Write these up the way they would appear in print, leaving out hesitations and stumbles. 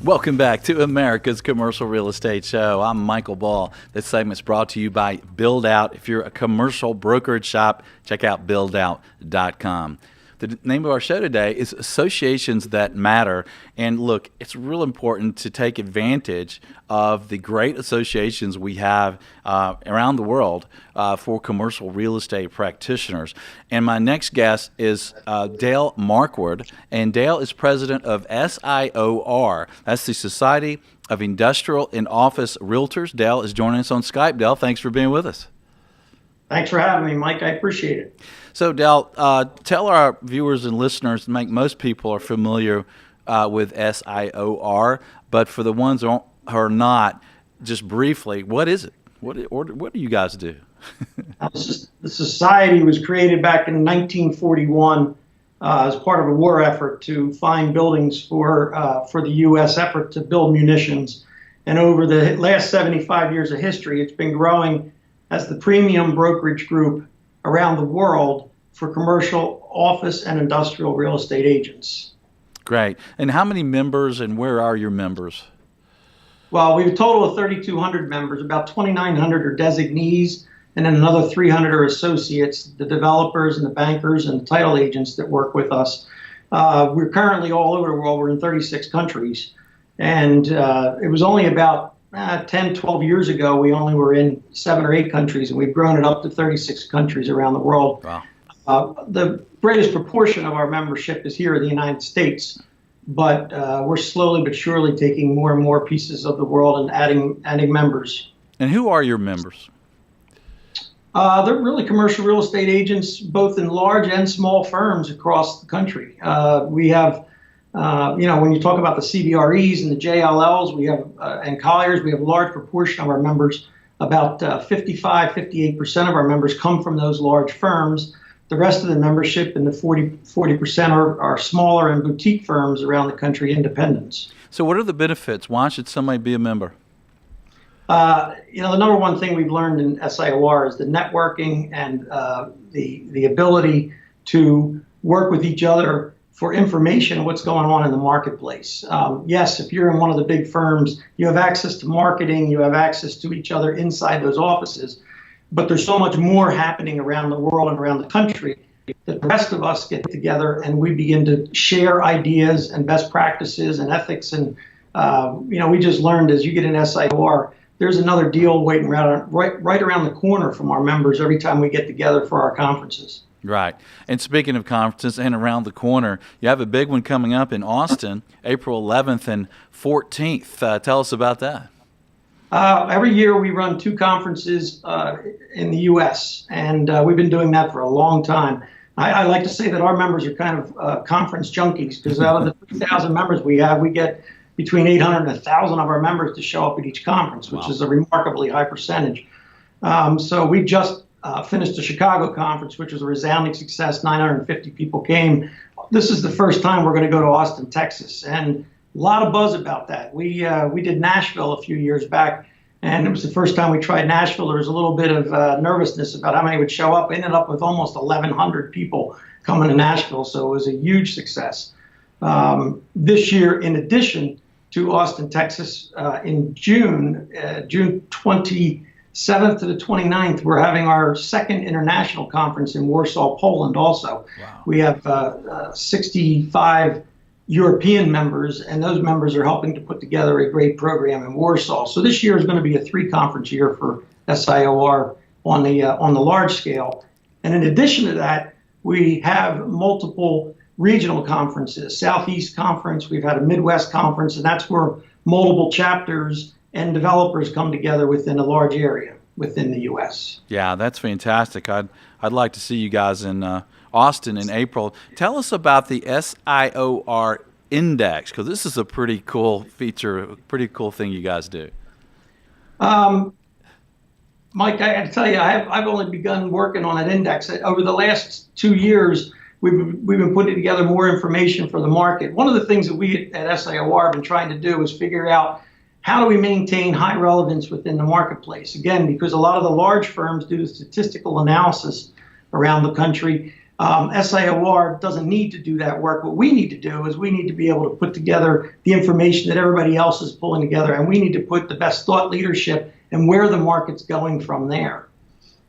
Welcome back to America's Commercial Real Estate Show. I'm Michael Ball. This segment's brought to you by Build Out. If you're a commercial brokerage shop, check out buildout.com. The name of our show today is Associations That Matter. And look, it's real important to take advantage of the great associations we have around the world for commercial real estate practitioners. And my next guest is Dale Markward, and Dale is president of SIOR. That's the Society of Industrial and Office Realtors. Dale is joining us on Skype. Dale, thanks for being with us. Thanks for having me, Mike. I appreciate it. So, Dale, tell our viewers and listeners, most people are familiar with SIOR, but for the ones who are not, just briefly, what is it? What do you guys do? The society was created back in 1941 as part of a war effort to find buildings for the U.S. effort to build munitions. And over the last 75 years of history, it's been growing as the premium brokerage group around the world for commercial, office, and industrial real estate agents. Great. And how many members, and where are your members? Well, we have a total of 3,200 members. About 2,900 are designees, and then another 300 are associates, the developers and the bankers and the title agents that work with us. We're currently all over the world. We're in 36 countries. And it was only about 10, 12 years ago, we only were in 7 or 8 countries, and we've grown it up to 36 countries around the world. Wow. The greatest proportion of our membership is here in the United States, but we're slowly but surely taking more and more pieces of the world and adding members. And who are your members? They're really commercial real estate agents, both in large and small firms across the country. We have when you talk about the CBREs and the JLLs, we have and Colliers, we have a large proportion of our members. About 58% of our members come from those large firms. The rest of the membership and the 40% are smaller and boutique firms around the country, independents. So what are the benefits? Why should somebody be a member? The number one thing we've learned in SIOR is the networking and the ability to work with each other for information, what's going on in the marketplace. Yes, if you're in one of the big firms, you have access to marketing, you have access to each other inside those offices, but there's so much more happening around the world and around the country that the rest of us get together and we begin to share ideas and best practices and ethics. And, we just learned as you get in SIOR, there's another deal waiting right around the corner from our members every time we get together for our conferences. Right. And speaking of conferences and around the corner, you have a big one coming up in Austin, April 11th and 14th. Tell us about that. Every year we run 2 conferences in the U.S., and we've been doing that for a long time. I like to say that our members are kind of conference junkies, because out of the 3,000 members we have, we get between 800 and 1,000 of our members to show up at each conference, which is a remarkably high percentage. So we just finished the Chicago conference, which was a resounding success. 950 people came. This is the first time we're going to go to Austin, Texas, and a lot of buzz about that. We did Nashville a few years back, and it was the first time we tried Nashville. There was a little bit of nervousness about how many would show up. We ended up with almost 1,100 people coming to Nashville, so it was a huge success. This year, in addition to Austin, Texas, in June 27th to the 29th, we're having our second international conference in Warsaw, Poland also. Wow. We have 65 European members, and those members are helping to put together a great program in Warsaw. So this year is going to be a 3-conference year for SIOR on the large scale. And in addition to that, we have multiple regional conferences, Southeast Conference, we've had a Midwest Conference, and that's where multiple chapters and developers come together within a large area within the U.S. Yeah, that's fantastic. I'd like to see you guys in Austin in April. Tell us about the SIOR Index, because this is a pretty cool feature, a pretty cool thing you guys do. Mike, I got to tell you, I've only begun working on an index. Over the last 2 years, we've been putting together more information for the market. One of the things that we at SIOR have been trying to do is figure out how do we maintain high relevance within the marketplace? Again, because a lot of the large firms do the statistical analysis around the country. SIOR doesn't need to do that work. What we need to do is we need to be able to put together the information that everybody else is pulling together, and we need to put the best thought leadership and where the market's going from there.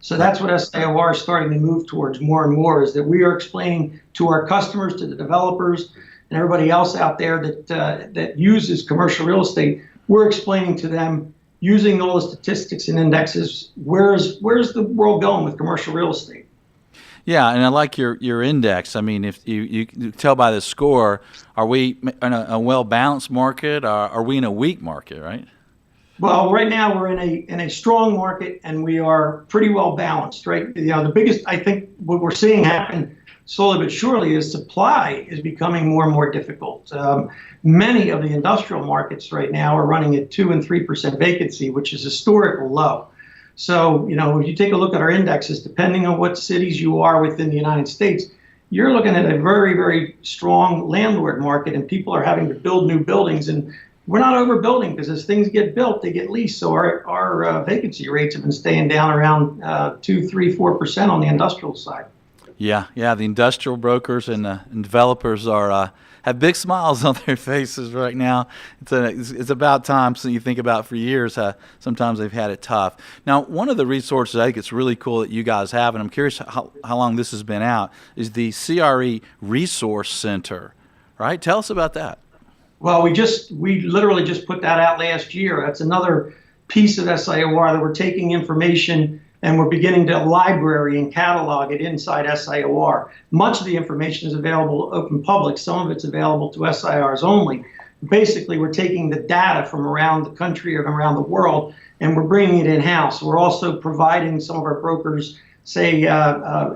So that's what SIOR is starting to move towards more and more, is that we are explaining to our customers, to the developers, and everybody else out there that uses commercial real estate, we're explaining to them, using all the statistics and indexes, where's the world going with commercial real estate. Yeah, and I like your index. I mean, if you tell by the score, are we in a well-balanced market, or are we in a weak market, right? Well, right now we're in a strong market, and we are pretty well balanced, right? The biggest, I think, what we're seeing happen slowly but surely is supply is becoming more and more difficult. Many of the industrial markets right now are running at 2% and 3% vacancy, which is historical low. So, if you take a look at our indexes, depending on what cities you are within the United States, you're looking at a very, very strong landlord market, and people are having to build new buildings. And we're not overbuilding, because as things get built, they get leased. So our vacancy rates have been staying down around 2, 3, 4% on the industrial side. Yeah. The industrial brokers and developers have big smiles on their faces right now. It's about time. So you think about for years, sometimes they've had it tough. Now, one of the resources I think it's really cool that you guys have, and I'm curious how long this has been out, is the CRE Resource Center, right? Tell us about that. Well, we literally just put that out last year. That's another piece of SIOR that we're taking information and we're beginning to library and catalog it inside SIOR. Much of the information is available open public. Some of it's available to SIRs only. Basically, we're taking the data from around the country or around the world, and we're bringing it in-house. We're also providing some of our brokers, say,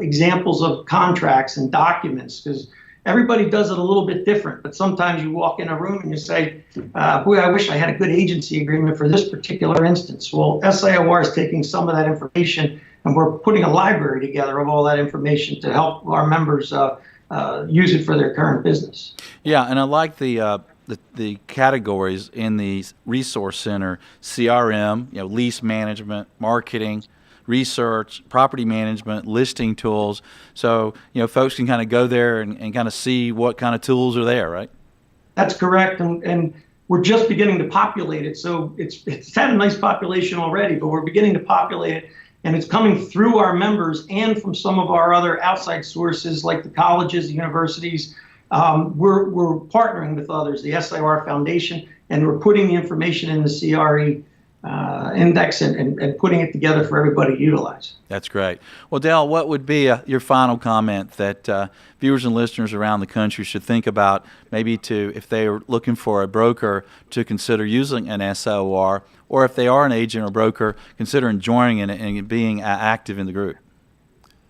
examples of contracts and documents, because everybody does it a little bit different. But sometimes you walk in a room and you say, boy, I wish I had a good agency agreement for this particular instance. Well, SIOR is taking some of that information, and we're putting a library together of all that information to help our members use it for their current business. Yeah, and I like the categories in the Resource Center: CRM, lease management, marketing, research, property management, listing tools. So, folks can kind of go there and kind of see what kind of tools are there, right? That's correct. And we're just beginning to populate it. So it's had a nice population already, but we're beginning to populate it. And it's coming through our members and from some of our other outside sources like the colleges, the universities. We're partnering with others, the SIOR Foundation, and we're putting the information in the CRE index and putting it together for everybody to utilize. That's great. Well, Dale, what would be your final comment that viewers and listeners around the country should think about, maybe if they are looking for a broker, to consider using an SIOR, or if they are an agent or broker, considering joining it and being active in the group?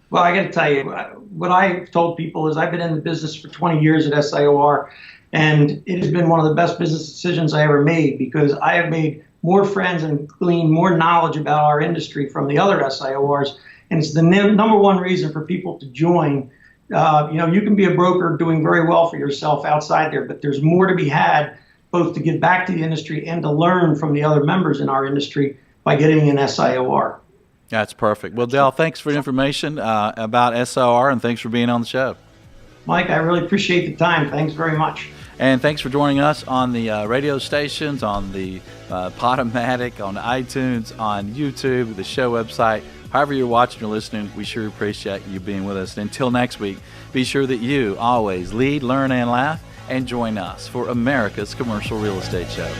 Well, I got to tell you, what I've told people is I've been in the business for 20 years at SIOR, and it has been one of the best business decisions I ever made, because I have made more friends and glean more knowledge about our industry from the other SIORs. And it's the number one reason for people to join. You can be a broker doing very well for yourself outside there, but there's more to be had, both to give back to the industry and to learn from the other members in our industry by getting an SIOR. That's perfect. Well, Dale, thanks for the information about SIOR, and thanks for being on the show. Mike, I really appreciate the time. Thanks very much. And thanks for joining us on the radio stations, on the Podomatic, on iTunes, on YouTube, the show website. However you're watching or listening, we sure appreciate you being with us. And until next week, be sure that you always lead, learn, and laugh, and join us for America's Commercial Real Estate Show.